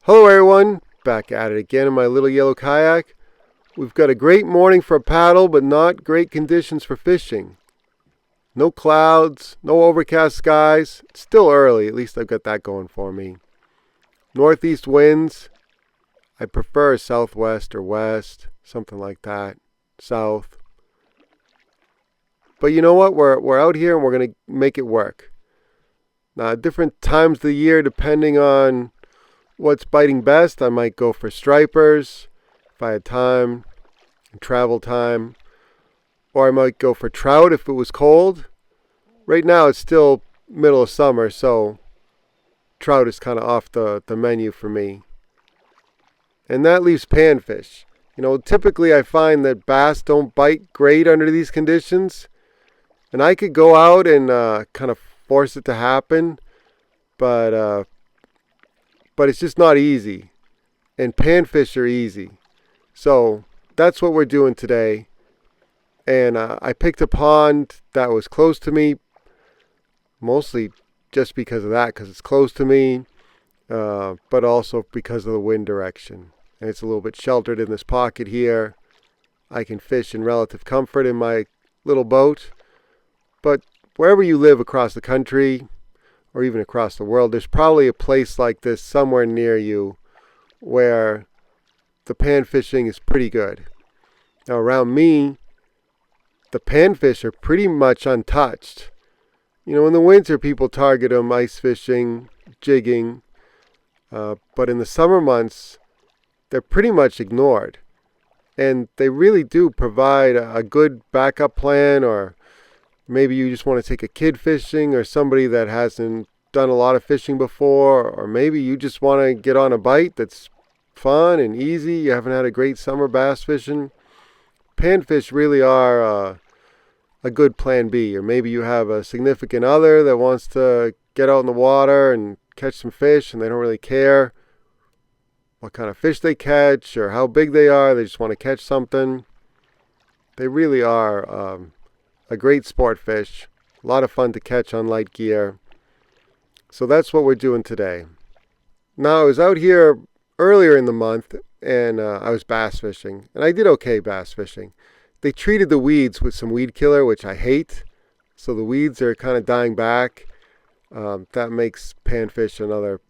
Hello everyone, back at it again in my little yellow kayak. We've got a great morning for a paddle, but not great conditions for fishing. No clouds, no overcast skies. It's still early, at least I've got that going for me. Northeast winds. I prefer southwest or west, something like that. South. But you know what? We're out here and we're going to make it work. Now, different times of the year, depending on what's biting best, I might go for stripers if I had time and travel time. Or I might go for trout if it was cold. Right now it's still middle of summer, so trout is kind of off the menu for me. And that leaves panfish. Typically I find that bass don't bite great under these conditions. And I could go out and kind of force it to happen, but it's just not easy. And panfish are easy. So that's what we're doing today. And I picked a pond that was close to me, mostly just because of that, because it's close to me, but also because of the wind direction. And it's a little bit sheltered in this pocket here. I can fish in relative comfort in my little boat. But wherever you live across the country, or even across the world, there's probably a place like this somewhere near you where the pan fishing is pretty good. Now around me, the panfish are pretty much untouched. In the winter people target them ice fishing, jigging, but in the summer months they're pretty much ignored. And they really do provide a good backup plan, or maybe you just want to take a kid fishing, or somebody that hasn't done a lot of fishing before, or maybe you just want to get on a bite that's fun and easy. You haven't had a great summer bass fishing. Panfish really are a good plan B. Or maybe you have a significant other that wants to get out in the water and catch some fish, and they don't really care what kind of fish they catch or how big they are. They just want to catch something. They really are a great sport fish. A lot of fun to catch on light gear. So that's what we're doing today. Now, I was out here earlier in the month and I was bass fishing. And I did okay bass fishing. They treated the weeds with some weed killer, which I hate. So the weeds are kind of dying back. That makes panfish another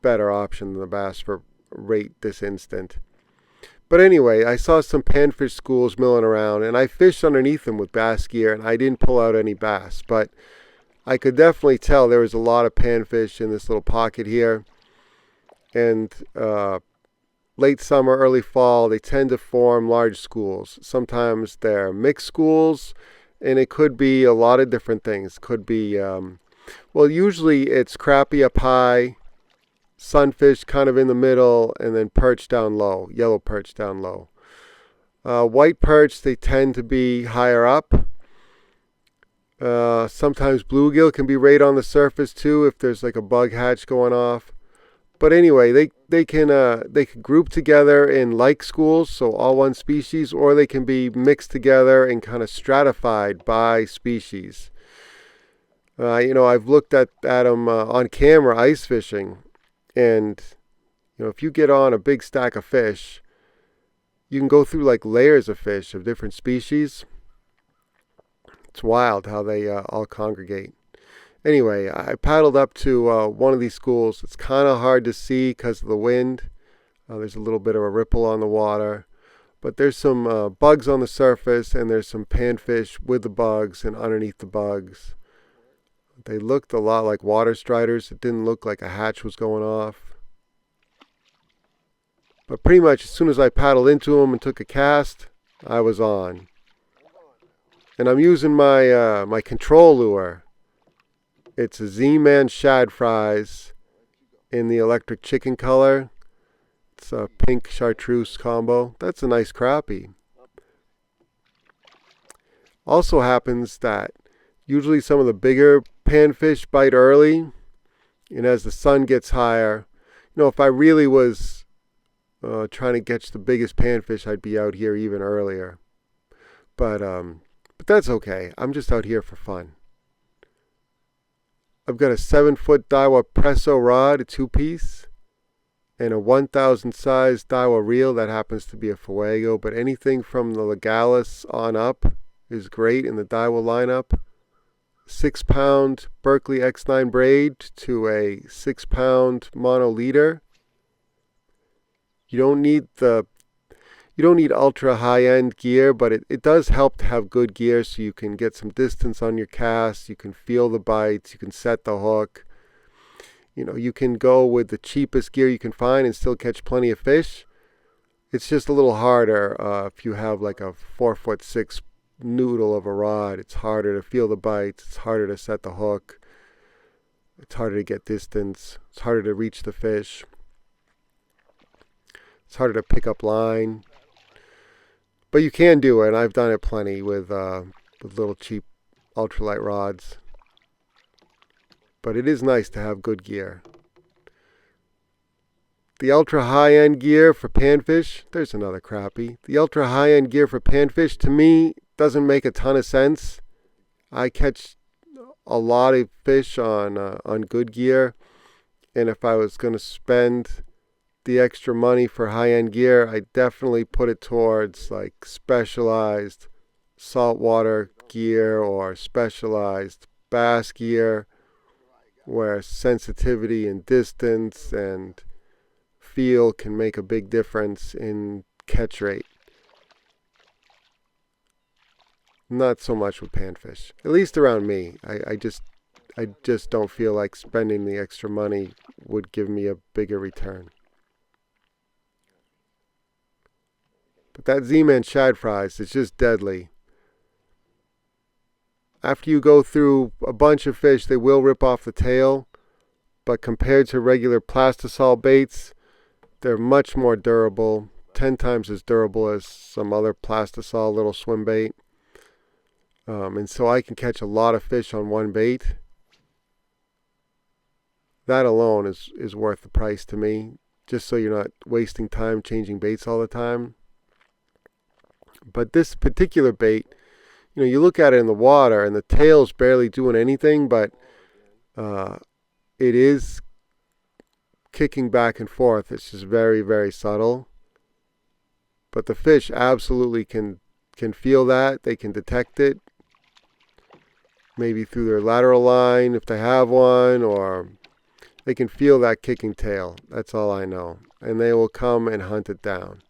better option than the bass for right this instant. But anyway, I saw some panfish schools milling around, and I fished underneath them with bass gear, and I didn't pull out any bass. But I could definitely tell there was a lot of panfish in this little pocket here. And late summer, early fall, they tend to form large schools. Sometimes they're mixed schools, and it could be a lot of different things. Could be, usually it's crappie up high, sunfish kind of in the middle, and then perch down low, yellow perch down low. White perch, they tend to be higher up. Sometimes bluegill can be right on the surface too if there's like a bug hatch going off. But anyway, they can group together in like schools, so all one species, or they can be mixed together and kind of stratified by species. I've looked at them on camera ice fishing, and if you get on a big stack of fish, you can go through like layers of fish of different species. It's wild how they all congregate. Anyway, I paddled up to one of these schools. It's kind of hard to see because of the wind. There's a little bit of a ripple on the water. But there's some bugs on the surface, and there's some panfish with the bugs and underneath the bugs. They looked a lot like water striders. It didn't look like a hatch was going off. But pretty much as soon as I paddled into them and took a cast, I was on. And I'm using my my control lure. It's a Z-Man shad fries in the electric chicken color. It's a pink chartreuse combo. That's a nice crappie. Also happens that usually some of the bigger panfish bite early, and as the sun gets higher, if I really was trying to catch the biggest panfish, I'd be out here even earlier. But that's okay. I'm just out here for fun. I've got a 7-foot Daiwa Presso rod, a 2-piece. and a 1000 size Daiwa reel. That happens to be a Fuego, but anything from the Legalis on up is great in the Daiwa lineup. 6-pound Berkeley X9 braid to a 6-pound mono leader. You don't need ultra high-end gear, but it does help to have good gear so you can get some distance on your cast, you can feel the bites, you can set the hook. You can go with the cheapest gear you can find and still catch plenty of fish. It's just a little harder if you have like a 4'6" noodle of a rod. It's harder to feel the bites, it's harder to set the hook, it's harder to get distance, it's harder to reach the fish, it's harder to pick up line. But you can do it, and I've done it plenty with little cheap ultralight rods. But it is nice to have good gear. The ultra high-end gear for panfish, there's another crappie. The ultra high-end gear for panfish, to me, doesn't make a ton of sense. I catch a lot of fish on good gear, and if I was going to spend the extra money for high-end gear, I definitely put it towards like specialized saltwater gear or specialized bass gear, where sensitivity and distance and feel can make a big difference in catch rate. Not so much with panfish, at least around me. I just don't feel like spending the extra money would give me a bigger return. But that Z-Man shad fries is just deadly. After you go through a bunch of fish, they will rip off the tail, but compared to regular plastisol baits, they're much more durable, 10 times as durable as some other plastisol little swim bait. And so I can catch a lot of fish on one bait. That alone is worth the price to me, just so you're not wasting time changing baits all the time. But this particular bait, you look at it in the water and the tail's barely doing anything, but it is kicking back and forth. It's just very, very subtle. But the fish absolutely can feel that. They can detect it. Maybe through their lateral line if they have one, or they can feel that kicking tail. That's all I know. And they will come and hunt it down.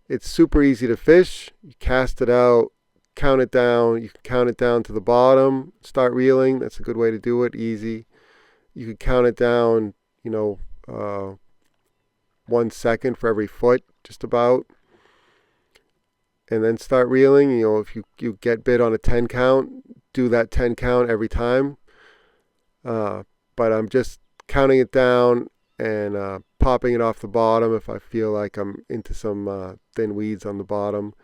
It's super easy to fish. You cast it out, count it down. You can count it down to the bottom, start reeling. That's a good way to do it, easy. You can count it down, 1 second for every foot, just about. And then start reeling. If you get bit on a 10 count, do that 10 count every time. But I'm just counting it down and popping it off the bottom if I feel like I'm into some thin weeds on the bottom.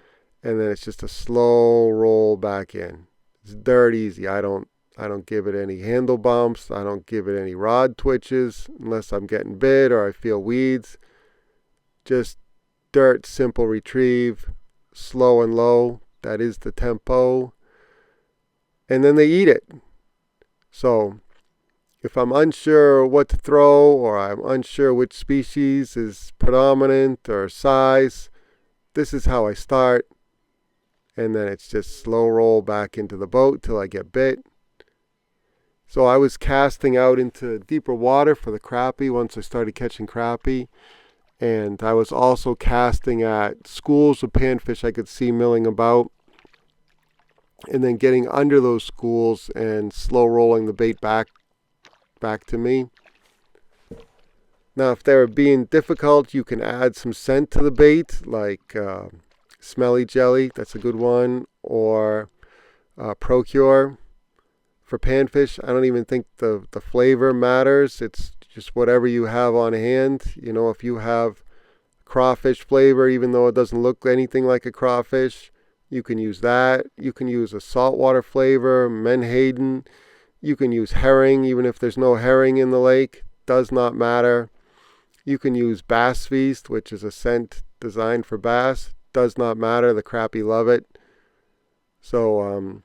And then it's just a slow roll back in. It's dirt easy. I don't give it any handle bumps. I don't give it any rod twitches unless I'm getting bit or I feel weeds. Just dirt, simple retrieve, slow and low. That is the tempo. And then they eat it. So if I'm unsure what to throw, or I'm unsure which species is predominant or size, this is how I start. And then it's just slow roll back into the boat till I get bit. So I was casting out into deeper water for the crappie once I started catching crappie. And I was also casting at schools of panfish I could see milling about. And then getting under those schools and slow rolling the bait back to me. Now if they're being difficult, you can add some scent to the bait, like smelly jelly, that's a good one, or Procure. For panfish, I don't even think the flavor matters. It's just whatever you have on hand. If you have crawfish flavor, even though it doesn't look anything like a crawfish, you can use that. You can use a saltwater flavor, menhaden. You can use herring, even if there's no herring in the lake. Does not matter. You can use Bass Feast, which is a scent designed for bass. Does not matter. The crappie love it. So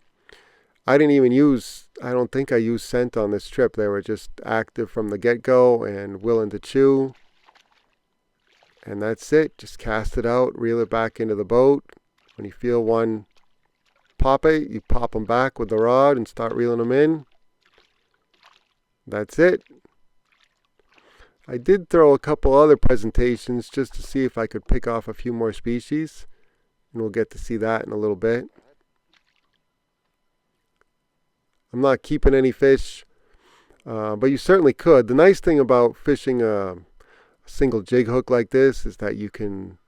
I don't think I used scent on this trip. They were just active from the get-go and willing to chew. And that's it. Just cast it out, reel it back into the boat. When you feel one pop it, you pop them back with the rod and start reeling them in. That's it. I did throw a couple other presentations just to see if I could pick off a few more species, and we'll get to see that in a little bit. I'm not keeping any fish, but you certainly could. The nice thing about fishing a single jig hook like this is that you can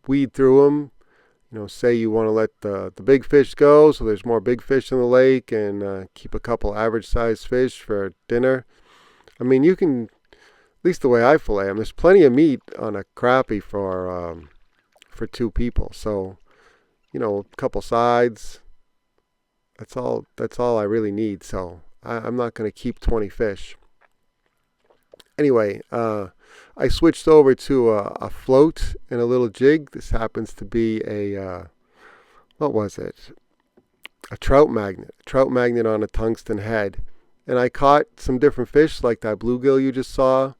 weed through them. Say you want to let the big fish go, so there's more big fish in the lake, and keep a couple average sized fish for dinner. I mean, you can, at least the way I fillet them, there's plenty of meat on a crappie for 2 people. So, a couple sides. That's all I really need. So I'm not going to keep 20 fish. Anyway, I switched over to a float and a little jig. This happens to be what was it? A trout magnet. A trout magnet on a tungsten head. And I caught some different fish like that bluegill you just saw.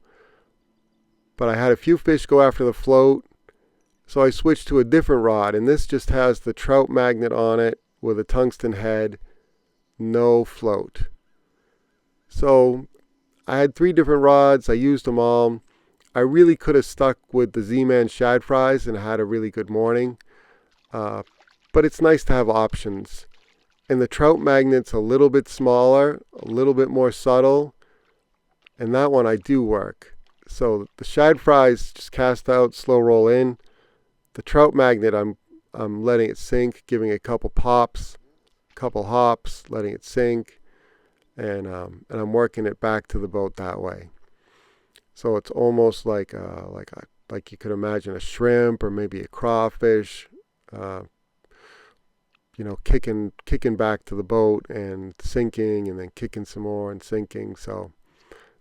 But I had a few fish go after the float. So I switched to a different rod. And this just has the trout magnet on it with a tungsten head. No float. So I had 3 different rods. I used them all. I really could have stuck with the Z-Man shad fries and had a really good morning. But it's nice to have options. And the trout magnet's a little bit smaller, a little bit more subtle. And that one I do work. So the shad fries just cast out, slow roll in. The trout magnet, I'm letting it sink, giving it a couple pops, couple hops, letting it sink. And I'm working it back to the boat that way. So it's almost like you could imagine a shrimp or maybe a crawfish. Kicking back to the boat and sinking and then kicking some more and sinking. So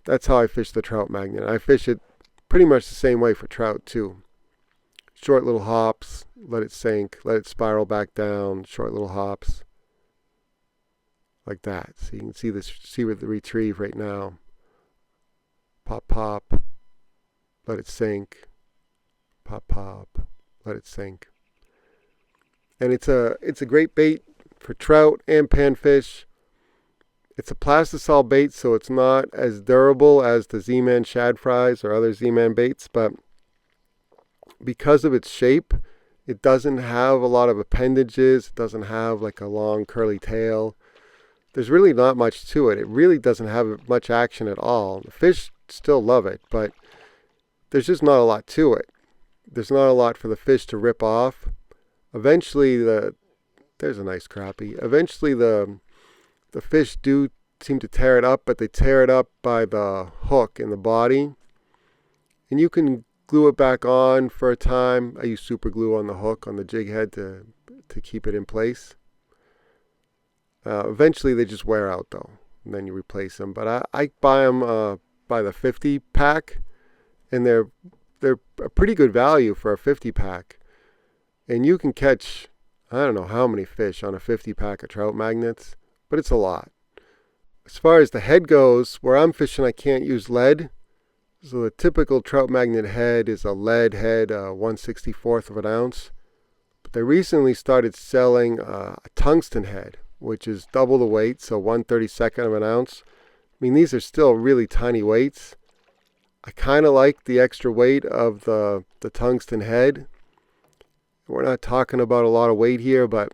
that's how I fish the trout magnet. I fish it pretty much the same way for trout too. Short little hops, let it sink, let it spiral back down, short little hops. Like that. So you can see with the retrieve right now. Pop, pop, let it sink. Pop, pop, let it sink. And it's a great bait for trout and panfish. It's a plastisol bait, so it's not as durable as the Z-Man shad fries or other Z-Man baits, but because of its shape, it doesn't have a lot of appendages. It doesn't have like a long curly tail. There's really not much to it. It really doesn't have much action at all. The fish still love it, but there's just not a lot to it. There's not a lot for the fish to rip off. Eventually, there's a nice crappie. Eventually, the fish do seem to tear it up, but they tear it up by the hook in the body. And you can glue it back on for a time. I use super glue on the hook on the jig head to keep it in place. Eventually, they just wear out though, and then you replace them. But I buy them by the 50 pack, and they're a pretty good value for a 50 pack. And you can catch, I don't know how many fish on a 50 pack of trout magnets, but it's a lot. As far as the head goes, where I'm fishing, I can't use lead. So the typical trout magnet head is a lead head, 1/64 of an ounce. But they recently started selling a tungsten head, which is double the weight, so 1/32 of an ounce. I mean, these are still really tiny weights. I kind of like the extra weight of the tungsten head. We're not talking about a lot of weight here, but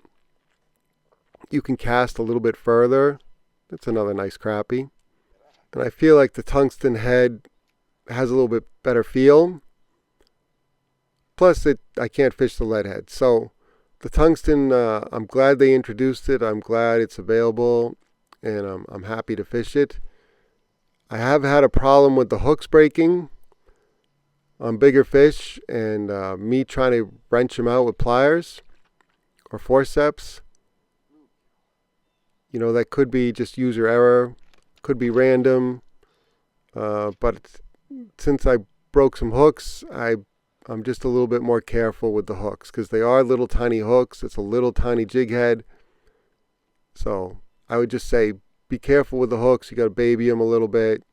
you can cast a little bit further. That's another nice crappie. And I feel like the tungsten head has a little bit better feel. Plus, I can't fish the lead head. So the tungsten, I'm glad they introduced it. I'm glad it's available, and I'm happy to fish it. I have had a problem with the hooks breaking on bigger fish, and me trying to wrench them out with pliers or forceps. That could be just user error, could be random, but since I broke some hooks, I'm just a little bit more careful with the hooks because they are little tiny hooks. It's a little tiny jig head. So I would just say be careful with the hooks. You got to baby them a little bit,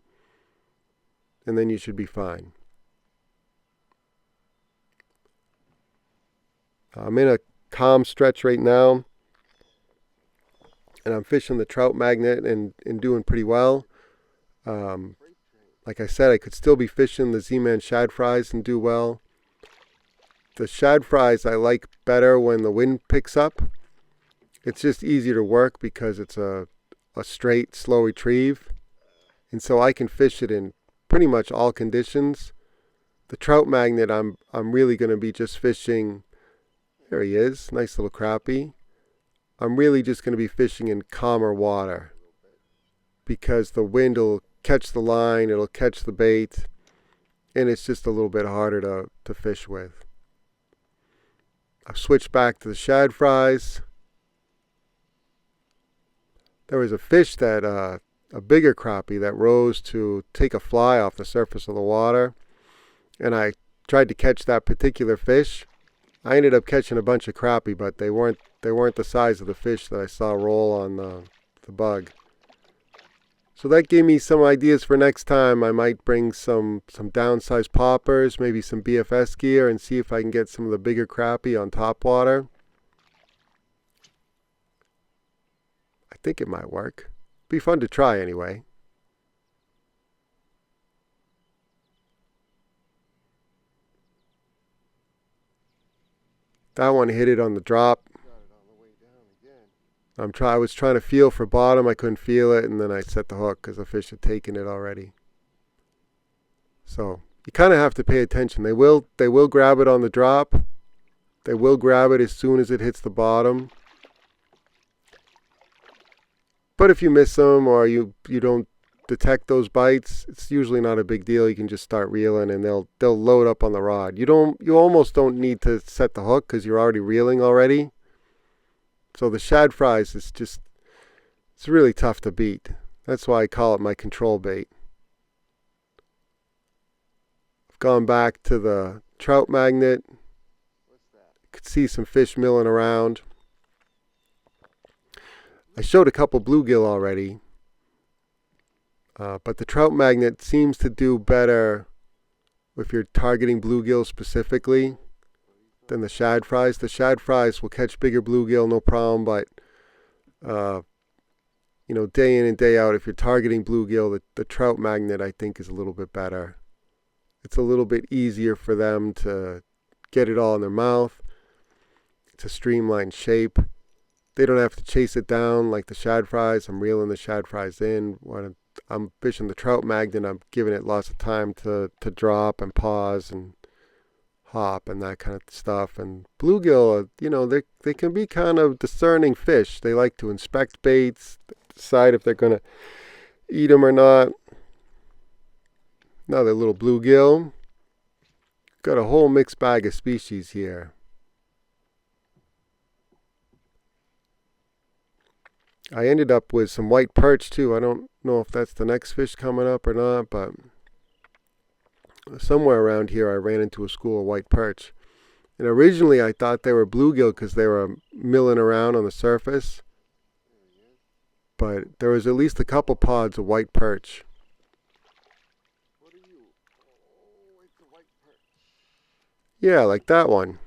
and then you should be fine. I'm in a calm stretch right now, and I'm fishing the trout magnet and doing pretty well. Um, like I said, I could still be fishing the Z-Man shad fries and do well. The shad fries I like better when the wind picks up. It's just easier to work because it's a straight, slow retrieve. And so I can fish it in pretty much all conditions. The trout magnet, I'm really going to be just fishing. There he is, nice little crappie. I'm really just going to be fishing in calmer water because the wind will catch the line, it'll catch the bait, and it's just a little bit harder to fish with. I've switched back to the shad fries. There was a fish that, a bigger crappie that rose to take a fly off the surface of the water, and I tried to catch that particular fish. I ended up catching a bunch of crappie, but they weren't the size of the fish that I saw roll on the bug. So that gave me some ideas for next time. I might bring some downsized poppers, maybe some BFS gear, and see if I can get some of the bigger crappie on top water. I think it might work. Be fun to try anyway. That one hit it on the drop. I was trying to feel for bottom. I couldn't feel it, and then I set the hook because the fish had taken it already. So you kind of have to pay attention. They will grab it on the drop. They will grab it as soon as it hits the bottom. But if you miss them or you don't detect those bites, it's usually not a big deal. You can just start reeling, and they'll load up on the rod. You almost don't need to set the hook because you're already reeling already. So the shad fries it's really tough to beat. That's why I call it my control bait. I've gone back to the trout magnet. You could see some fish milling around. I showed a couple bluegill already. But the trout magnet seems to do better if you're targeting bluegill specifically than the shad fries. The shad fries will catch bigger bluegill, no problem, but day in and day out, if you're targeting bluegill, the trout magnet I think is a little bit better. It's a little bit easier for them to get it all in their mouth. It's a streamlined shape. They don't have to chase it down like the shad fries. I'm reeling the shad fries in. When I'm fishing the trout magnet, I'm giving it lots of time to drop and pause and hop and that kind of stuff. And bluegill, they can be kind of discerning fish. They like to inspect baits, decide if they're going to eat them or not. Another little bluegill. Got a whole mixed bag of species here. I ended up with some white perch too. I don't know if that's the next fish coming up or not, but somewhere around here I ran into a school of white perch. And originally I thought they were bluegill because they were milling around on the surface. But there was at least a couple pods of white perch. What are you? Oh, it's a white perch. Yeah, like that one.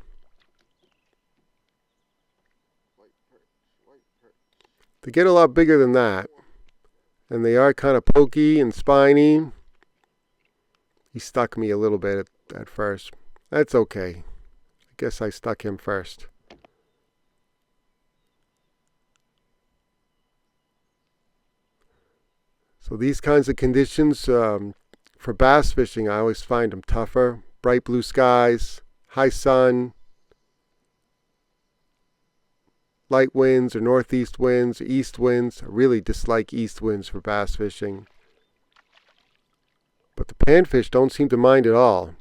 They get a lot bigger than that. And they are kind of pokey and spiny. He stuck me a little bit at first. That's okay. I guess I stuck him first. So these kinds of conditions, for bass fishing, I always find them tougher. Bright blue skies, high sun, light winds or northeast winds, or east winds. I really dislike east winds for bass fishing. But the panfish don't seem to mind at all.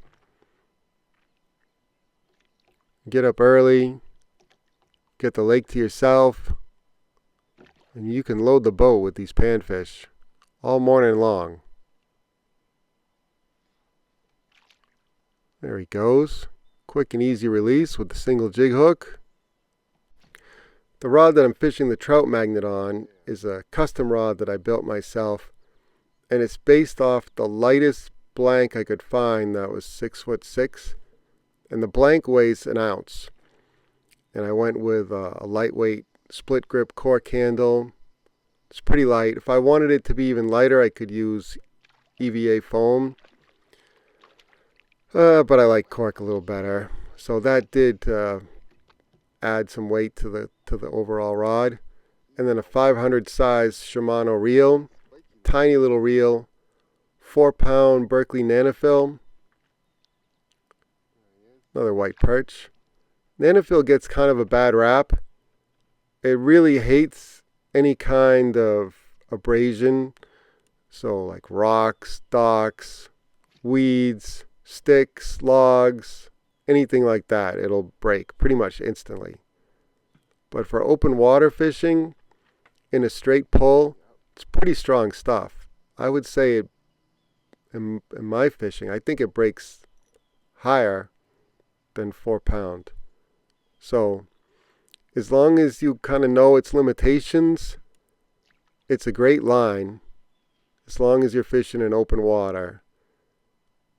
Get up early, get the lake to yourself, and you can load the boat with these panfish all morning long. There he goes. Quick and easy release with the single jig hook. The rod that I'm fishing the trout magnet on is a custom rod that I built myself, and it's based off the lightest blank I could find that was 6'6", and the blank weighs an ounce. and I went with a lightweight split grip cork handle. It's pretty light. If I wanted it to be even lighter, I could use EVA foam, but I like cork a little better. So that did add some weight to the overall rod. And then a 500 size Shimano reel, tiny little reel, 4-pound Berkeley Nanofill, another white perch. Nanofill gets kind of a bad rap. It really hates any kind of abrasion, so like rocks, docks, weeds, sticks, logs, anything like that, it'll break pretty much instantly. But for open water fishing, in a straight pull, it's pretty strong stuff. I would say in my fishing, I think it breaks higher than 4-pound. So as long as you kind of know its limitations, it's a great line. As long as you're fishing in open water,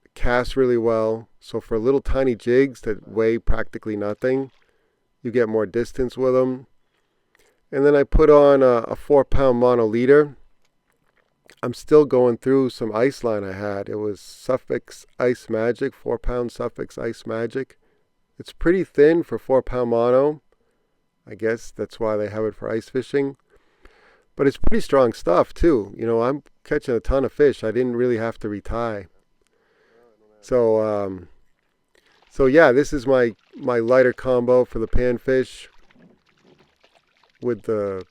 it casts really well. So for little tiny jigs that weigh practically nothing, you get more distance with them. And then I put on a 4-pound mono leader. I'm still going through some ice line I had. It was Suffix Ice Magic, 4-pound Suffix Ice Magic. It's pretty thin for 4-pound mono. I guess that's why they have it for ice fishing. But it's pretty strong stuff too. You know, I'm catching a ton of fish. I didn't really have to retie. So yeah, this is my lighter combo for the panfish. With the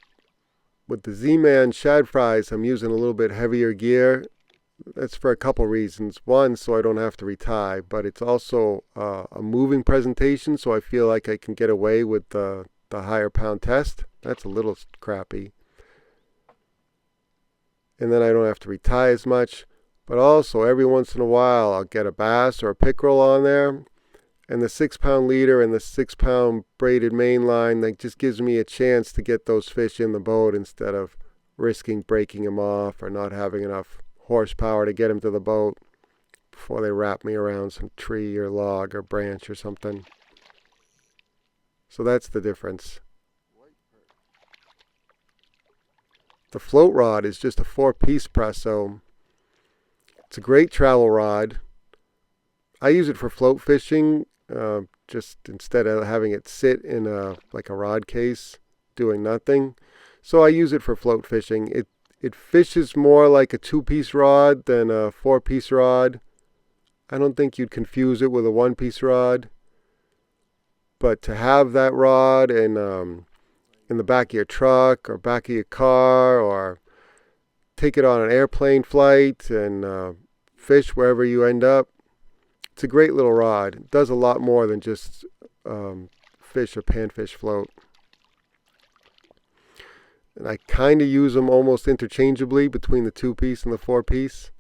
Z-Man shad fries, I'm using a little bit heavier gear. That's for a couple reasons. One, so I don't have to retie, but it's also a moving presentation, so I feel like I can get away with the higher pound test. That's a little crappy. And then I don't have to retie as much. But also, every once in a while, I'll get a bass or a pickerel on there. And the 6-pound leader and the 6-pound braided main line, that just gives me a chance to get those fish in the boat instead of risking breaking them off or not having enough horsepower to get them to the boat before they wrap me around some tree or log or branch or something. So that's the difference. The float rod is just a 4-piece presso. It's a great travel rod. I use it for float fishing. Just instead of having it sit in like a rod case doing nothing. So I use it for float fishing. It fishes more like a 2-piece rod than a 4-piece rod. I don't think you'd confuse it with a 1-piece rod. But to have that rod in the back of your truck or back of your car, or take it on an airplane flight and fish wherever you end up, it's a great little rod. It does a lot more than just fish or panfish float. And I kind of use them almost interchangeably between the 2-piece and the 4-piece.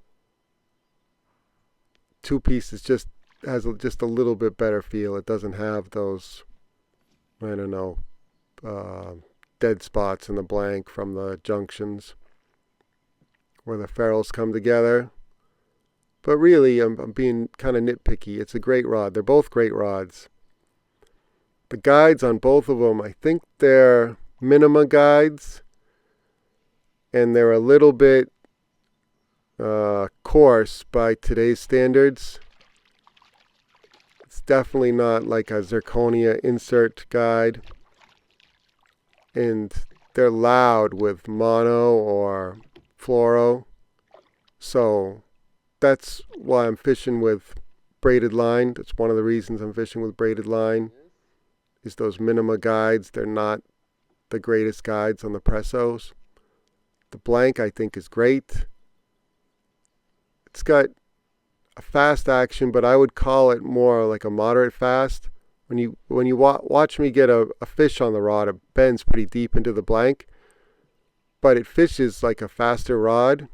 2-piece has just a little bit better feel. It doesn't have those, I don't know, dead spots in the blank from the junctions where the ferrules come together. But really, I'm being kind of nitpicky. It's a great rod. They're both great rods. The guides on both of them, I think they're minima guides. And they're a little bit coarse by today's standards. It's definitely not like a zirconia insert guide. And they're loud with mono or fluoro. So that's why I'm fishing with braided line. That's one of the reasons I'm fishing with braided line, is those minima guides. They're not the greatest guides on the pressos. The blank, I think, is great. It's got a fast action, but I would call it more like a moderate fast. When you watch me get a fish on the rod, it bends pretty deep into the blank, but it fishes like a faster rod.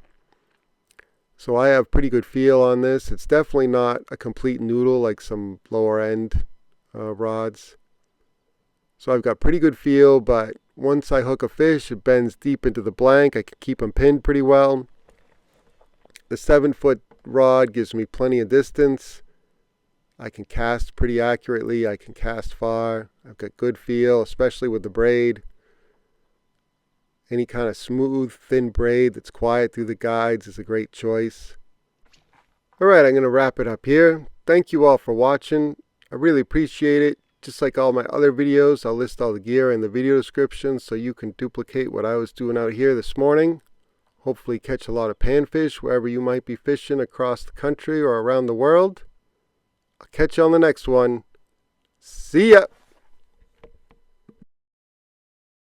So I have pretty good feel on this. It's definitely not a complete noodle like some lower end rods. So I've got pretty good feel, but once I hook a fish, it bends deep into the blank. I can keep them pinned pretty well. The 7-foot rod gives me plenty of distance. I can cast pretty accurately. I can cast far. I've got good feel, especially with the braid. Any kind of smooth, thin braid that's quiet through the guides is a great choice. Alright, I'm going to wrap it up here. Thank you all for watching. I really appreciate it. Just like all my other videos, I'll list all the gear in the video description so you can duplicate what I was doing out here this morning. Hopefully catch a lot of panfish wherever you might be fishing across the country or around the world. I'll catch you on the next one. See ya!